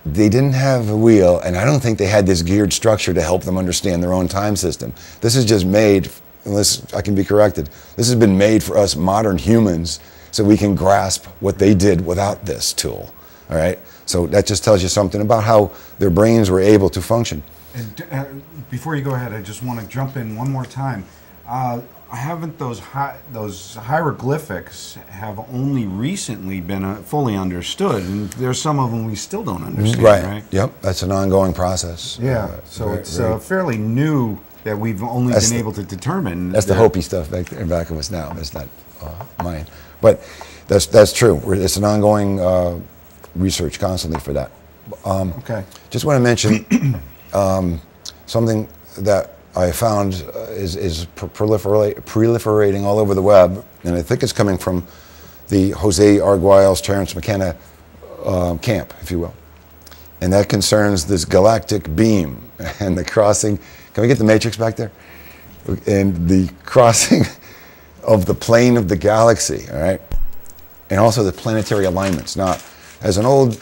they didn't have a wheel, and I don't think they had this geared structure to help them understand their own time system. This is just made, unless I can be corrected, this has been made for us modern humans so we can grasp what they did without this tool, all right? So that just tells you something about how their brains were able to function. And before you go ahead, I just want to jump in one more time. Haven't those hieroglyphics have only recently been fully understood, and there's some of them we still don't understand, right? Yep, that's an ongoing process. Yeah, so it's fairly new that we've only been able to determine. That's the Hopi stuff back there in back of us now. It's not mine, but that's true. It's an ongoing research constantly for that. Okay. Just want to mention something that I found is proliferating all over the web, and I think it's coming from the Jose Arguelles, Terence McKenna camp, if you will. And that concerns this galactic beam and the crossing. Can we get the matrix back there? And the crossing of the plane of the galaxy, all right? And also the planetary alignments. Now, as an old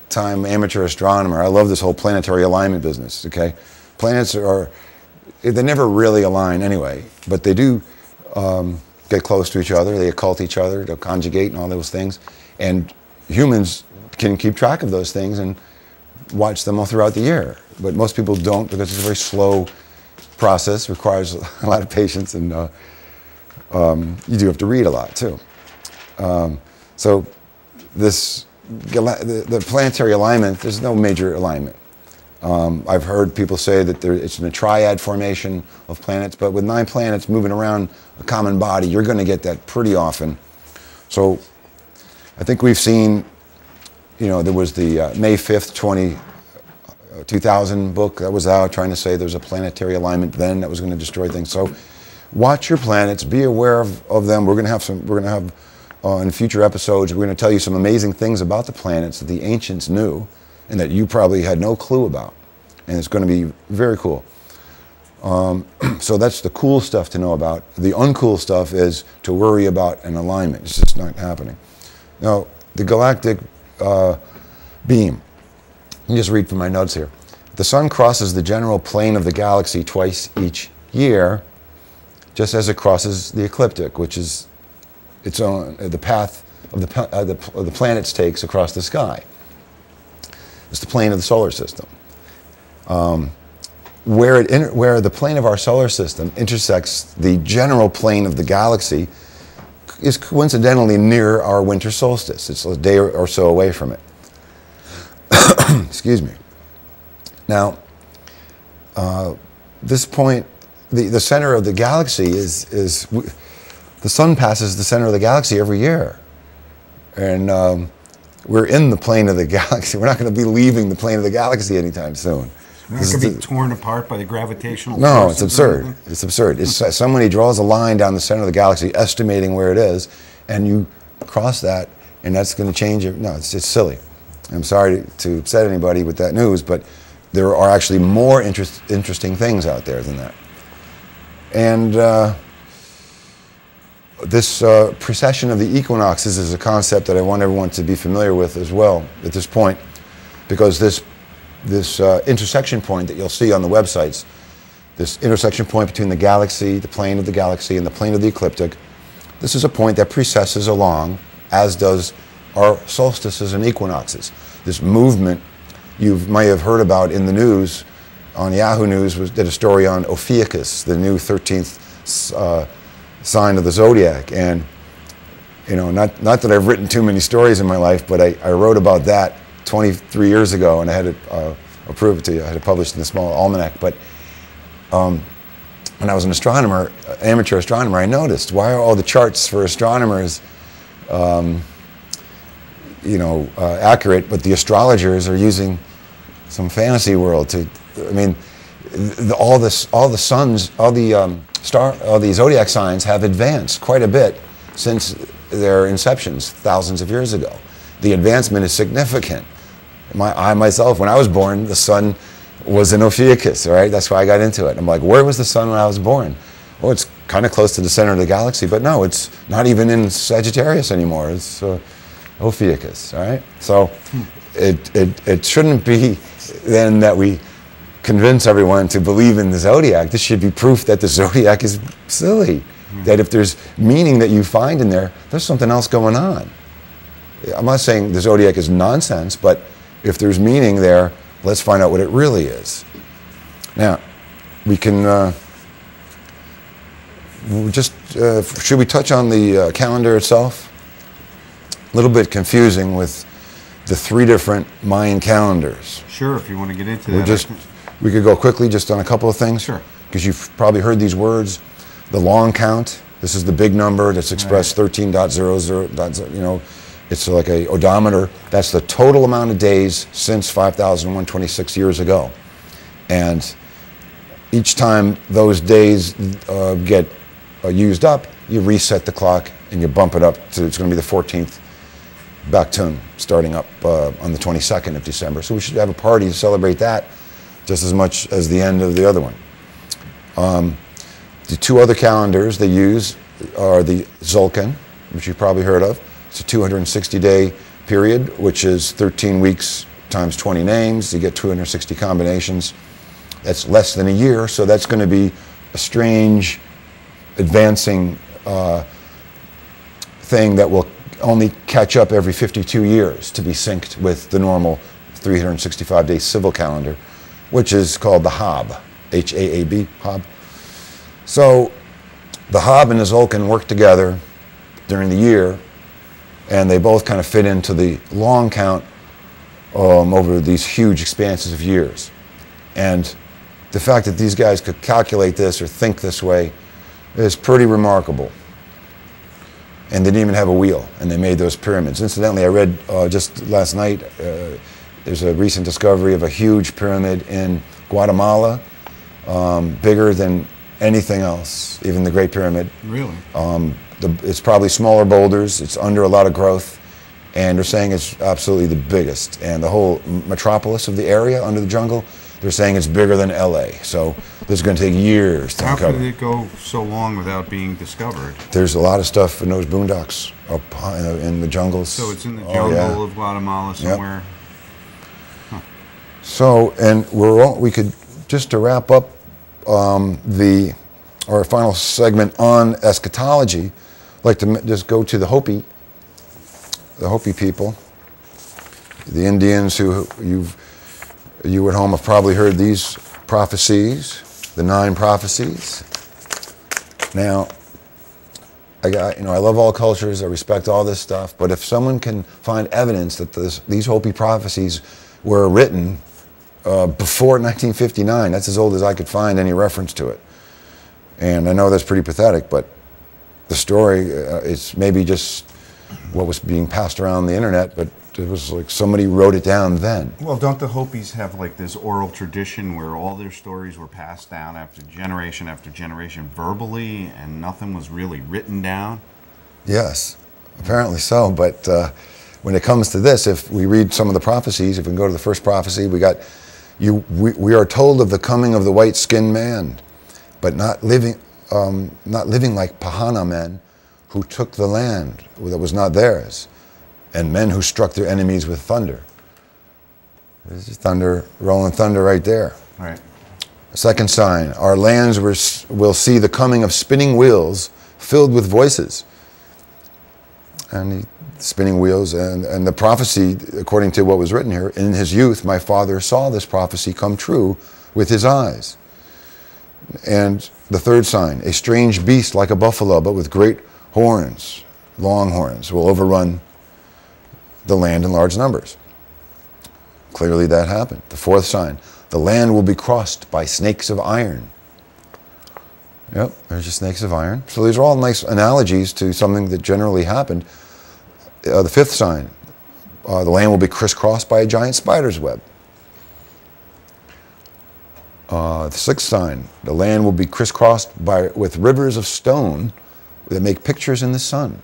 time amateur astronomer, I love this whole planetary alignment business, okay? Planets they never really align anyway, but they do get close to each other, they occult each other, they'll conjugate and all those things. And humans can keep track of those things and watch them all throughout the year. But most people don't, because it's a very slow process, requires a lot of patience, and you do have to read a lot too. So the planetary alignment, there's no major alignment. I've heard people say that it's in a triad formation of planets, but with 9 planets moving around a common body, you're going to get that pretty often. So I think we've seen, there was the May 5th, 2000 book that was out trying to say there's a planetary alignment then that was going to destroy things. So watch your planets, be aware of them. We're going to have in future episodes, we're going to tell you some amazing things about the planets that the ancients knew and that you probably had no clue about. And it's going to be very cool. So that's the cool stuff to know about. The uncool stuff is to worry about an alignment. It's just not happening. Now, the galactic beam. Let me just read from my notes here. The sun crosses the general plane of the galaxy twice each year, just as it crosses the ecliptic, which is its own, the path of the planets takes across the sky. It's the plane of the solar system. Where the plane of our solar system intersects the general plane of the galaxy is coincidentally near our winter solstice. It's a day or so away from it. Excuse me. Now, this point, the center of the galaxy is the sun passes the center of the galaxy every year. And we're in the plane of the galaxy. We're not going to be leaving the plane of the galaxy anytime soon. We're not going to be torn apart by the gravitational No, forces. it's absurd. It's absurd. Somebody draws a line down the center of the galaxy, estimating where it is, and you cross that, and that's going to change it. No, it's silly. I'm sorry to upset anybody with that news, but there are actually more interesting things out there than that. And this precession of the equinoxes is a concept that I want everyone to be familiar with as well at this point, because this intersection point that you'll see on the websites, this intersection point between the galaxy, the plane of the galaxy, and the plane of the ecliptic, this is a point that precesses along, as does our solstices and equinoxes. This movement you might have heard about in the news, on Yahoo News, did a story on Ophiuchus, the new 13th sign of the zodiac. And not that I've written too many stories in my life, but I wrote about that 23 years ago, and I had it approved to you. I had it published in the small almanac. But when I was an astronomer, amateur astronomer, I noticed, why are all the charts for astronomers accurate, but the astrologers are using some fantasy world to, all the zodiac signs have advanced quite a bit since their inceptions thousands of years ago. The advancement is significant. I myself, when I was born, the sun was in Ophiuchus, right? That's why I got into it. I'm like, where was the sun when I was born? Well, it's kind of close to the center of the galaxy, but no, it's not even in Sagittarius anymore. It's Ophiuchus, all right? So it shouldn't be then that we convince everyone to believe in the zodiac. This should be proof that the zodiac is silly. That if there's meaning that you find in there, there's something else going on. I'm not saying the zodiac is nonsense, but if there's meaning there, let's find out what it really is. Now, we can should we touch on the calendar itself? A little bit confusing with the 3 different Mayan calendars. Sure, if you want to get into that. We could go quickly just on a couple of things. Sure. Because you've probably heard these words. The long count, this is the big number that's expressed 13.00, you know, it's like a odometer. That's the total amount of days since 5,126 years ago. And each time those days get used up, you reset the clock and you bump it up to, it's going to be the 14th Baktun, starting up on the 22nd of December. So we should have a party to celebrate that just as much as the end of the other one. The 2 other calendars they use are the Deecken, which you've probably heard of. It's a 260-day period, which is 13 weeks times 20 names. You get 260 combinations. That's less than a year, so that's going to be a strange, advancing thing that will only catch up every 52 years to be synced with the normal 365-day civil calendar, which is called the Hab, H-A-A-B, Hab. So the Hab and the Deecken work together during the year, and they both kind of fit into the long count over these huge expanses of years. And the fact that these guys could calculate this or think this way is pretty remarkable. And they didn't even have a wheel, and they made those pyramids. Incidentally, I read just last night, there's a recent discovery of a huge pyramid in Guatemala, bigger than anything else, even the Great Pyramid. Really? It's probably smaller boulders, it's under a lot of growth, and they're saying it's absolutely the biggest. And the whole metropolis of the area under the jungle, they're saying it's bigger than LA. So this is going to take years to uncover. How could it go so long without being discovered? There's a lot of stuff in those boondocks up in the jungles. So it's in the jungle of Guatemala somewhere? Yep. Huh. So, and we could, just to wrap up our final segment on eschatology, I'd like to just go to the Hopi people, the Indians who you at home have probably heard these prophecies, the 9 prophecies. Now, I love all cultures, I respect all this stuff, but if someone can find evidence that these Hopi prophecies were written before 1959, that's as old as I could find any reference to it. And I know that's pretty pathetic, but the story is maybe just what was being passed around the internet, but it was like somebody wrote it down then. Well, don't the Hopis have like this oral tradition where all their stories were passed down after generation verbally, and nothing was really written down? Yes, apparently so. But when it comes to this, if we read some of the prophecies, if we can go to the first prophecy, we are told of the coming of the white-skinned man, but not living like Pahana men who took the land that was not theirs, and men who struck their enemies with thunder. This is thunder, rolling thunder right there. Right. Second sign, our lands will see the coming of spinning wheels filled with voices. And spinning wheels, and the prophecy, according to what was written here, in his youth my father saw this prophecy come true with his eyes. And the third sign, a strange beast like a buffalo, but with great horns, long horns, will overrun the land in large numbers. Clearly that happened. The fourth sign, the land will be crossed by snakes of iron. Yep, there's your snakes of iron. So these are all nice analogies to something that generally happened. The fifth sign, the land will be crisscrossed by a giant spider's web. The sixth sign, the land will be crisscrossed with rivers of stone that make pictures in the sun.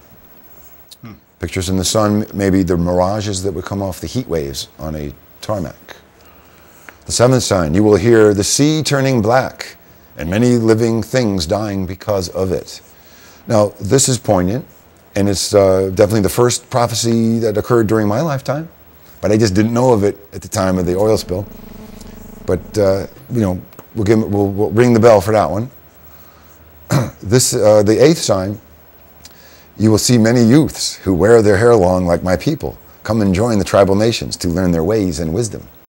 Pictures in the sun, maybe the mirages that would come off the heat waves on a tarmac. The seventh sign, you will hear the sea turning black and many living things dying because of it. Now, this is poignant, and it's definitely the first prophecy that occurred during my lifetime, but I just didn't know of it at the time of the oil spill. But you know, we'll ring the bell for that one. This the eighth sign. You will see many youths who wear their hair long like my people come and join the tribal nations to learn their ways and wisdom.